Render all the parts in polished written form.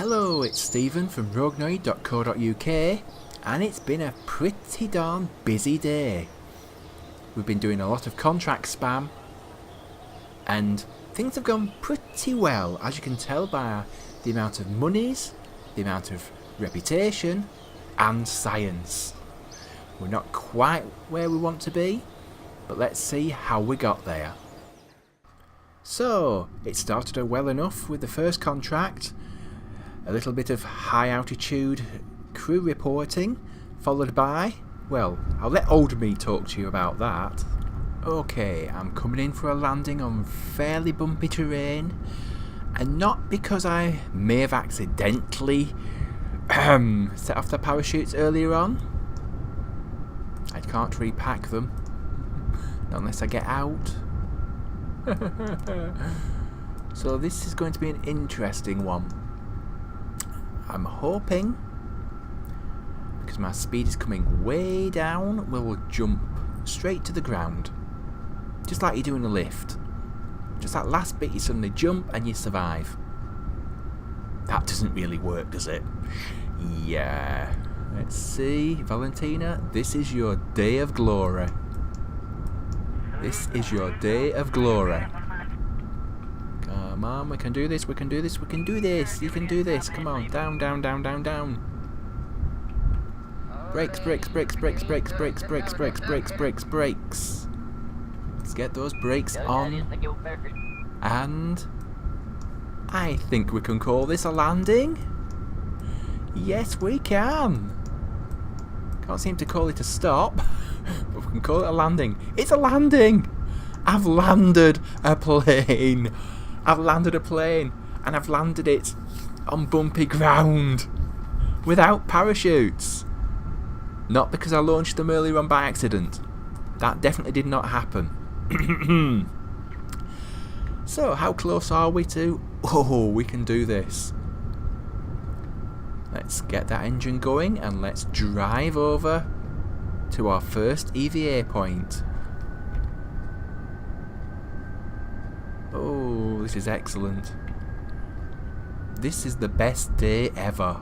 Hello, it's Stephen from roguenoid.co.uk, and it's been a pretty darn busy day. We've been doing a lot of contract spam, and things have gone pretty well, as you can tell by the amount of monies, the amount of reputation, and science. We're not quite where we want to be, but let's see how we got there. So, it started well enough with the first contract. A little bit of high altitude crew reporting, followed by, well, I'll let old me talk to you about that. Okay, I'm coming in for a landing on fairly bumpy terrain, and not because I may have accidentally set off the parachutes earlier on. I can't repack them, not unless I get out. So this is going to be an interesting one. I'm hoping, because my speed is coming way down, we will jump straight to the ground. Just like you do in a lift. Just that last bit you suddenly jump and you survive. That doesn't really work, does it? Yeah. Let's see, Valentina, this is your day of glory. This is your day of glory. Come on, we can do this, we can do this, we can do this, you can do this, come on, down, down, down, down, down. Brakes, brakes, brakes, brakes, brakes, brakes, brakes, brakes, brakes, brakes, brakes. Let's get those brakes on. And I think we can call this a landing. Yes, we can. Can't seem to call it a stop, but we can call it a landing. It's a landing! I've landed a plane. I've landed a plane, and I've landed it on bumpy ground without parachutes. Not because I launched them earlier on by accident. That definitely did not happen. So, how close are we to... Oh, we can do this. Let's get that engine going and let's drive over to our first EVA point. Oh, this is excellent. This is the best day ever.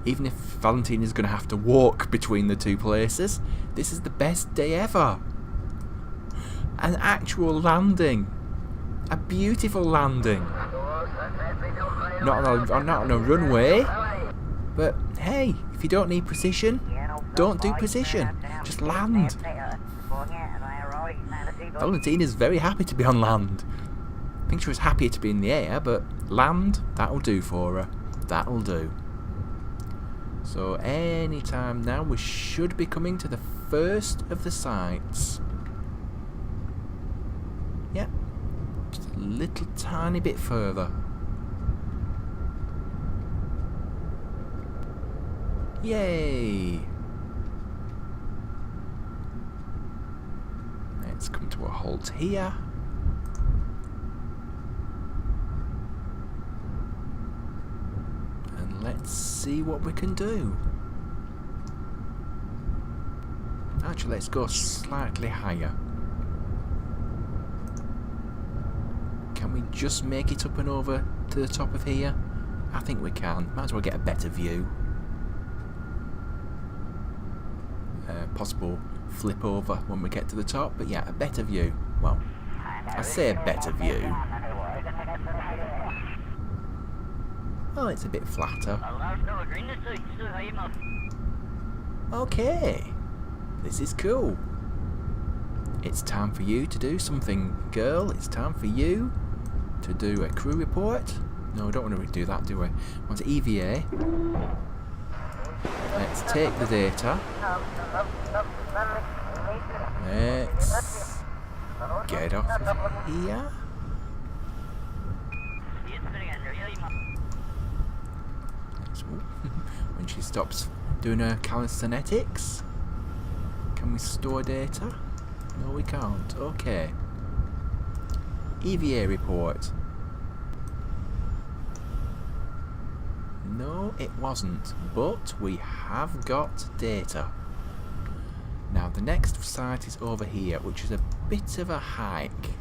Even if Valentine is going to have to walk between the two places, this is the best day ever. An actual landing. A beautiful landing. Not on a runway, but hey, if you don't need precision, don't do precision. Just land. Valentine is very happy to be on land. I think she was happier to be in the air, but land, that'll do for her. That'll do. So any time now, we should be coming to the first of the sites. Yep, just a little tiny bit further. Yay! Let's come to a halt here. And let's see what we can do. Actually, let's go slightly higher. Can we just make it up and over to the top of here? I think we can. Might as well get a better view. Possible flip over when we get to the top, but yeah, a better view. Well, I say a better view. Well, it's a bit flatter. Okay, this is cool. It's time for you to do something, girl. It's time for you to do a crew report. No, I don't want to do that, do I? I want EVA. Let's take the data. Let's get off of here. When she stops doing her calisthenics, can we store data? No, we can't. Okay. EVA report. No, it wasn't, but we have got data. Now the next site is over here, which is a bit of a hike.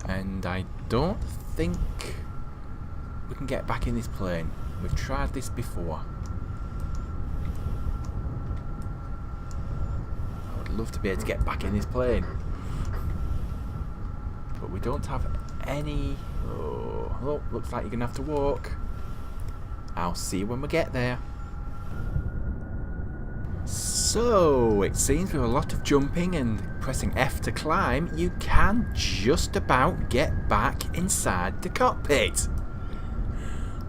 And I don't think we can get back in this plane. We've tried this before. I would love to be able to get back in this plane. But we don't have any... Oh, looks like you're going to have to walk. I'll see you when we get there. So, it seems with a lot of jumping and pressing F to climb, you can just about get back inside the cockpit.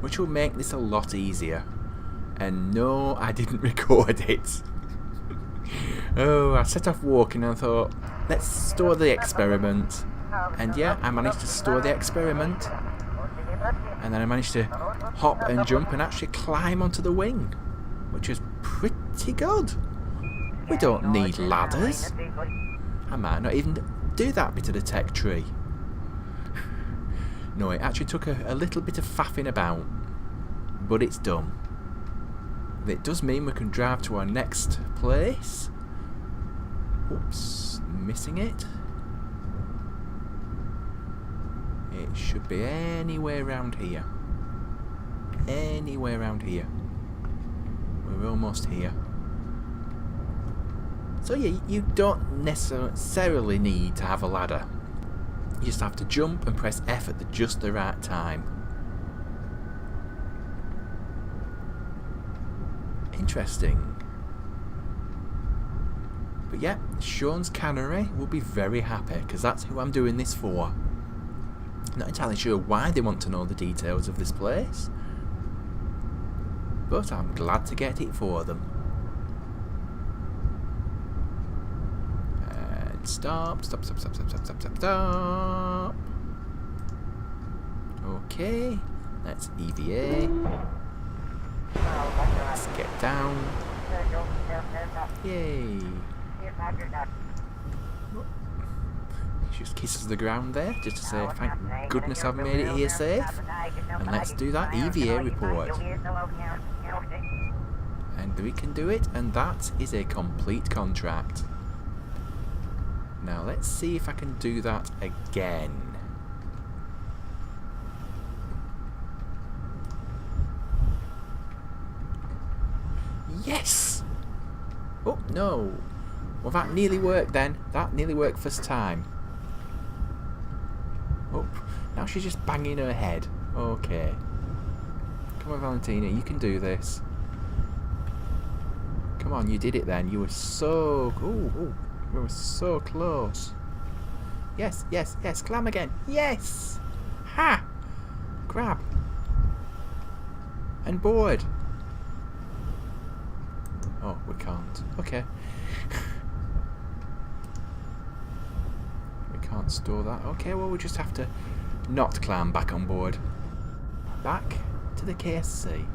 Which will make this a lot easier. And no, I didn't record it. Oh, I set off walking and I thought, let's store the experiment. And yeah, I managed to store the experiment. And then I managed to hop and jump and actually climb onto the wing. Which was pretty good. We don't need ladders. I might not even do that bit of the tech tree. No, it actually took a little bit of faffing about. But it's done. It does mean we can drive to our next place. Oops, missing it. It should be anywhere around here. Anywhere around here. We're almost here. So yeah, you don't necessarily need to have a ladder. You just have to jump and press F at just the right time. Interesting. But yeah, Sean's Cannery will be very happy because that's who I'm doing this for. Not entirely sure why they want to know the details of this place, but I'm glad to get it for them. And stop. Okay, let's EVA. Let's get down. Yay. She just kisses the ground there, just to say thank goodness I've made it here safe. And let's do that EVA report. And we can do it, and that is a complete contract. Now let's see if I can do that again. Yes! Oh no! Well, that nearly worked then. That nearly worked first time. Oh, now she's just banging her head. Okay. Come on, Valentina, you can do this. Come on, you did it then. You were so... Oh, we were so close. Yes, climb again. Yes! Ha! Grab. And board. Oh, we can't. Okay. We can't store that. Okay, well, we just have to not climb back on board. Back to the KSC.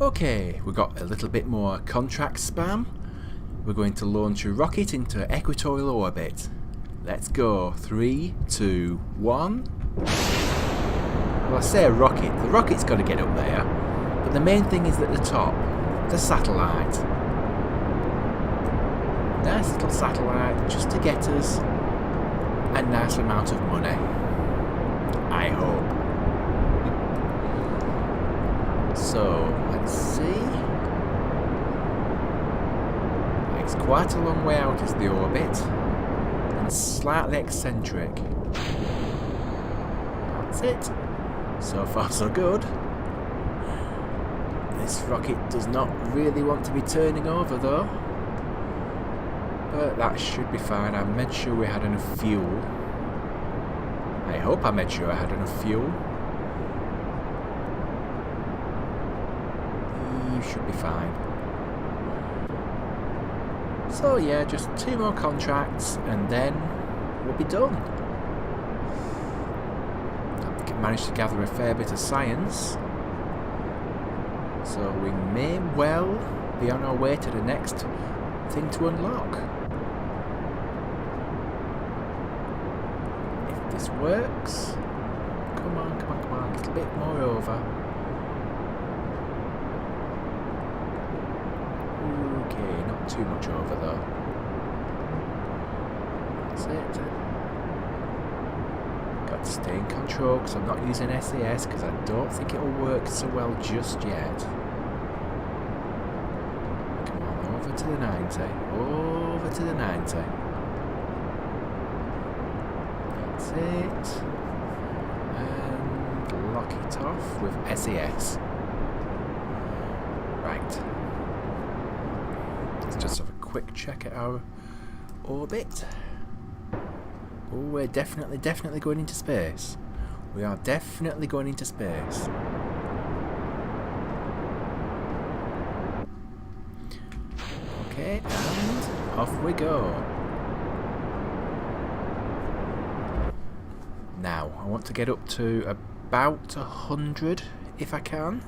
Okay, we've got a little bit more contract spam. We're going to launch a rocket into equatorial orbit. Let's go. 3, 2, 1. Well, I say a rocket. The rocket's got to get up there. But the main thing is at the top. The satellite. Nice little satellite just to get us a nice amount of money. I hope. So, let's see. It's quite a long way out is the orbit. And slightly eccentric. That's it. So far so good. This rocket does not really want to be turning over though. But that should be fine. I made sure we had enough fuel. I hope I made sure I had enough fuel. You should be fine. So yeah, just 2 more contracts and then we'll be done. I've managed to gather a fair bit of science. So we may well be on our way to the next thing to unlock. If this works, come on, come on, come on, a little bit more over. Okay, not too much over though. That's it. Got to stay in control because I'm not using SAS because I don't think it'll work so well just yet. Come on, over to the 90. Over to the 90. That's it. And lock it off with SAS. Right. Let's just have a quick check at our orbit. Oh, we're definitely going into space. We are definitely going into space. Okay, and off we go. Now, I want to get up to about 100 if I can.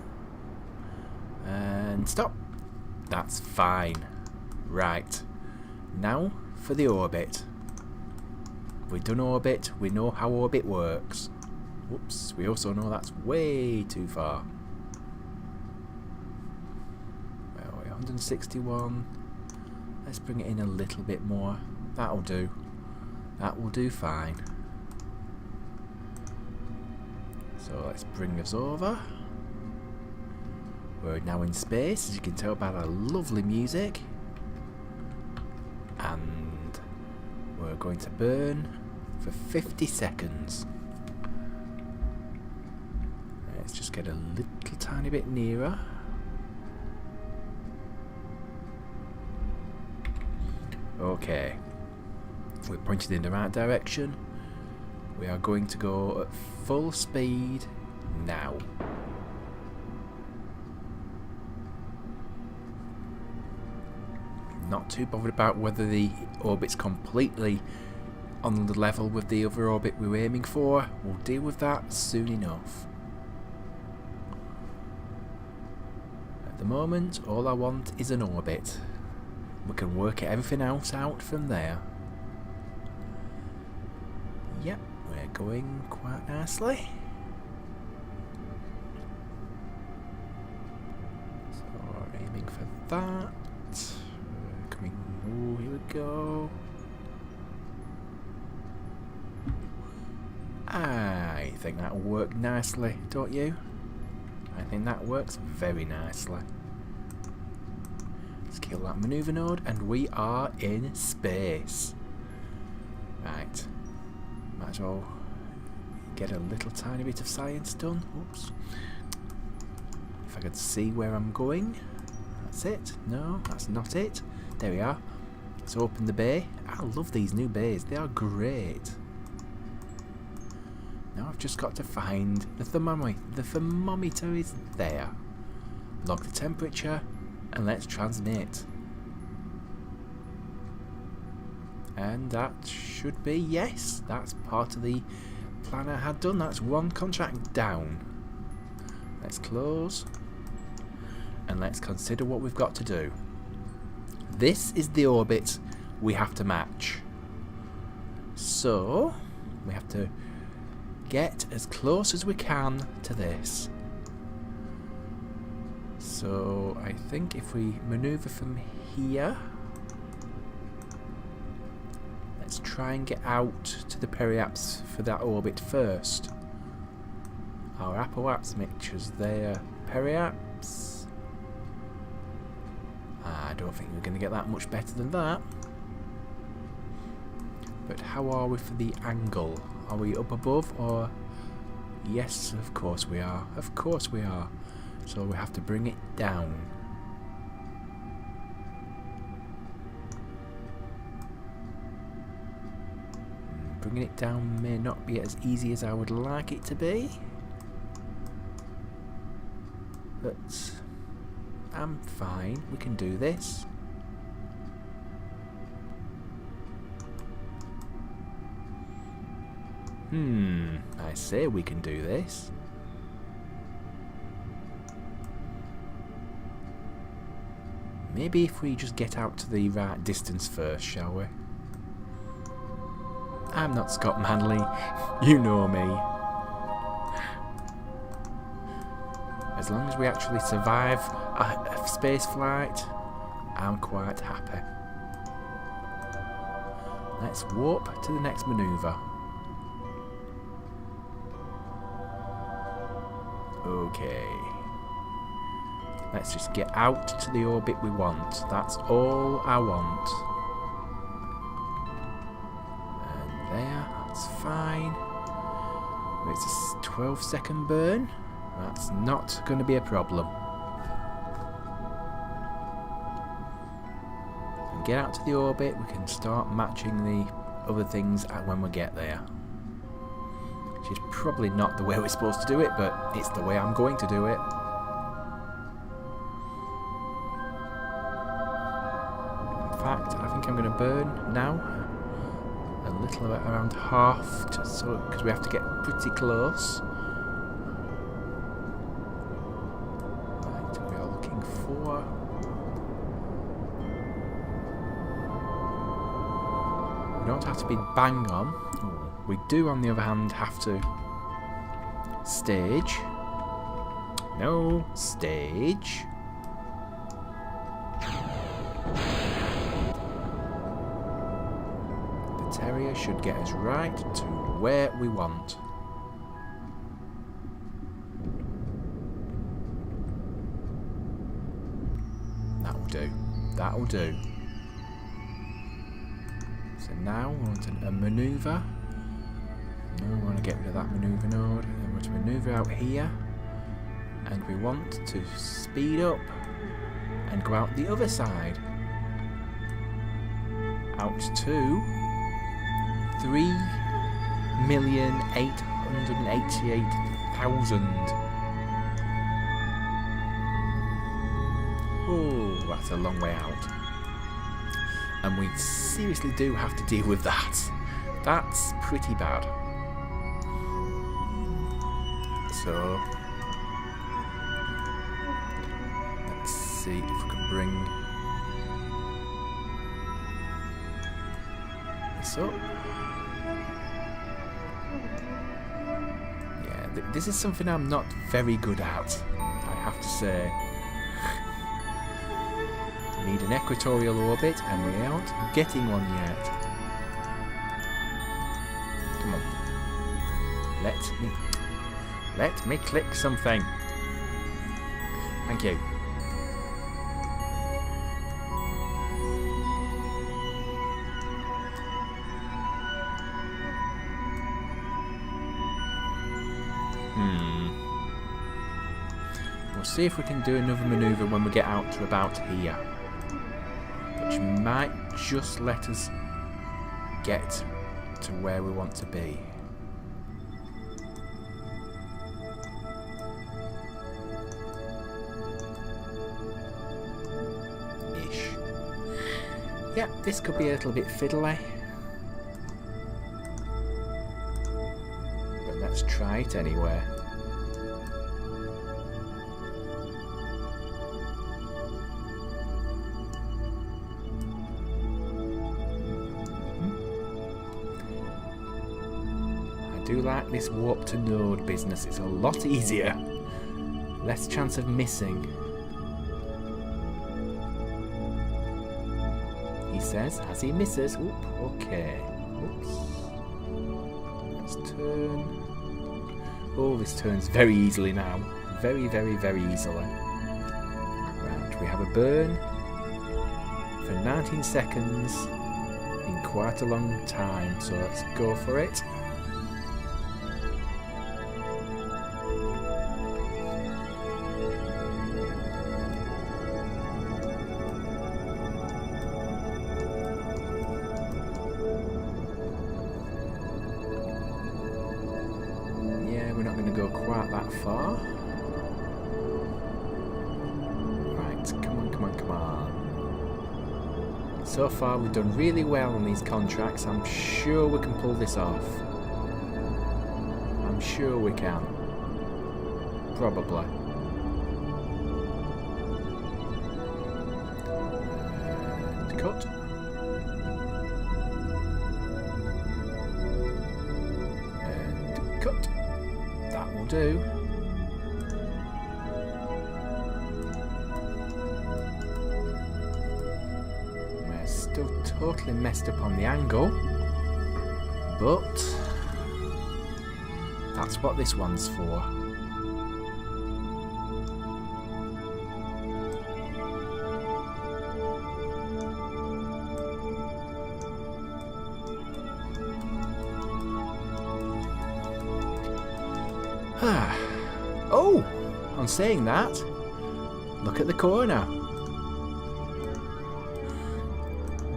And stop. That's fine. Right. Now for the orbit. We've done orbit, we know how orbit works. Whoops, we also know that's way too far. Well, we're 161. Let's bring it in a little bit more. That'll do. That will do fine. So let's bring us over. We're now in space, as you can tell by the lovely music. And we're going to burn for 50 seconds. Let's just get a little tiny bit nearer. Okay, we're pointed in the right direction. We are going to go at full speed now. Not too bothered about whether the orbit's completely on the level with the other orbit we were aiming for. We'll deal with that soon enough. At the moment, all I want is an orbit. We can work everything else out from there. Yep, we're going quite nicely. So we're aiming for that. Oh, here we go. I think that'll work nicely, don't you? I think that works very nicely. Let's kill that maneuver node and we are in space. Right. Might as well get a little tiny bit of science done. Oops. If I could see where I'm going. That's it. No, that's not it. There we are. Let's open the bay. I love these new bays. They are great. Now I've just got to find the thermometer. The thermometer is there. Log the temperature and let's transmit. And that should be yes. That's part of the plan I had done. That's one contract down. Let's close. and let's consider what we've got to do. This is the orbit we have to match. So we have to get as close as we can to this. So I think if we maneuver from here, let's try and get out to the periaps for that orbit first. Our apoaps mixtures there, periaps. I don't think we're going to get that much better than that. But how are we for the angle? Are we up above or? Yes, of course we are. Of course we are. So we have to bring it down. Bringing it down may not be as easy as I would like it to be. But I'm fine. We can do this. I say we can do this. Maybe if we just get out to the right distance first, shall we? I'm not Scott Manley. You know me. As long as we actually survive a space flight, I'm quite happy. Let's warp to the next manoeuvre. Okay. Let's just get out to the orbit we want. That's all I want. And there, that's fine. It's a 12-second burn. That's not going to be a problem. And get out to the orbit, we can start matching the other things when we get there. Which is probably not the way we're supposed to do it, but it's the way I'm going to do it. In fact, I think I'm going to burn now. A little bit around half, because we have to get pretty close. Right, we are looking for... We don't have to be bang on. We do, on the other hand, have to stage. No, stage. The terrier should get us right to where we want. That'll do. That'll do. So now we want a manoeuvre. We want to get rid of that manoeuvre node, and we want to manoeuvre out here, and we want to speed up and go out the other side, out to 3,888,000. Oh, that's a long way out, and we seriously do have to deal with that. That's pretty bad. So, let's see if we can bring this up. Yeah, this is something I'm not very good at, I have to say. We need an equatorial orbit, and we aren't getting one yet. Come on. Let me click something. Thank you. We'll see if we can do another manoeuvre when we get out to about here, which might just let us get to where we want to be. Yeah, this could be a little bit fiddly, but let's try it anyway. do like this warp to Noid business. It's a lot easier. Less chance of missing. He says, as he misses. Oop, okay. Oops. Let's turn. Oh, this turns very easily now. Very, very, very easily. Right, we have a burn for 19 seconds in quite a long time, so let's go for it. We're not going to go quite that far. Right, come on, come on, come on. So far we've done really well on these contracts. I'm sure we can pull this off. I'm sure we can. Probably. And cut. And cut. That will do. We're still totally messed up on the angle, but that's what this one's for. Oh, on saying that, look at the corner.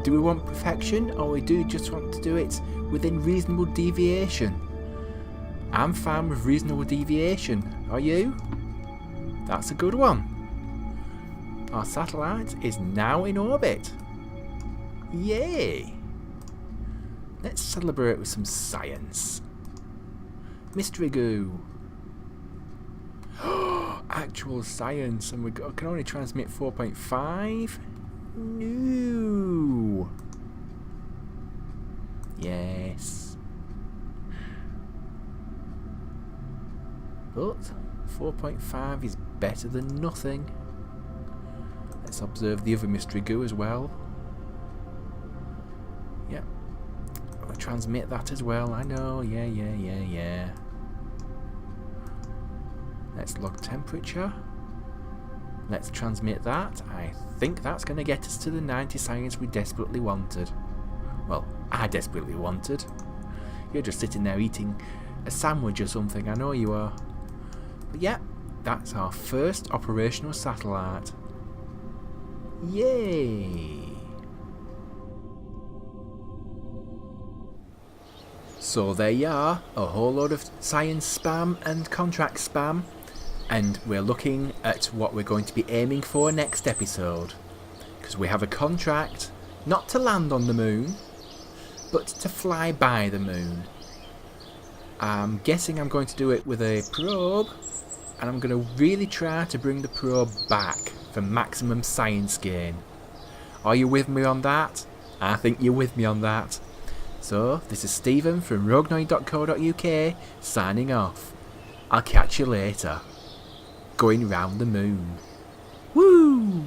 Do we want perfection, or do we just want to do it within reasonable deviation? I'm fine with reasonable deviation. Are you? That's a good one. Our satellite is now in orbit. Yay! Let's celebrate with some science. Mystery goo. Actual science, and we can only transmit 4.5? No. Yes. But 4.5 is better than nothing. Let's observe the other mystery goo as well. Yep. We'll transmit that as well. I know. Yeah. Let's log temperature. Let's transmit that. I think that's going to get us to the 90 science we desperately wanted. Well, I desperately wanted. You're just sitting there eating a sandwich or something, I know you are. But yeah, that's our first operational satellite. Yay! So there you are, a whole load of science spam and contract spam. And we're looking at what we're going to be aiming for next episode. Because we have a contract not to land on the moon, but to fly by the moon. I'm guessing I'm going to do it with a probe, and I'm going to really try to bring the probe back for maximum science gain. Are you with me on that? I think you're with me on that. So, this is Stephen from roguenoid.co.uk signing off. I'll catch you later. Going round the moon. Woo!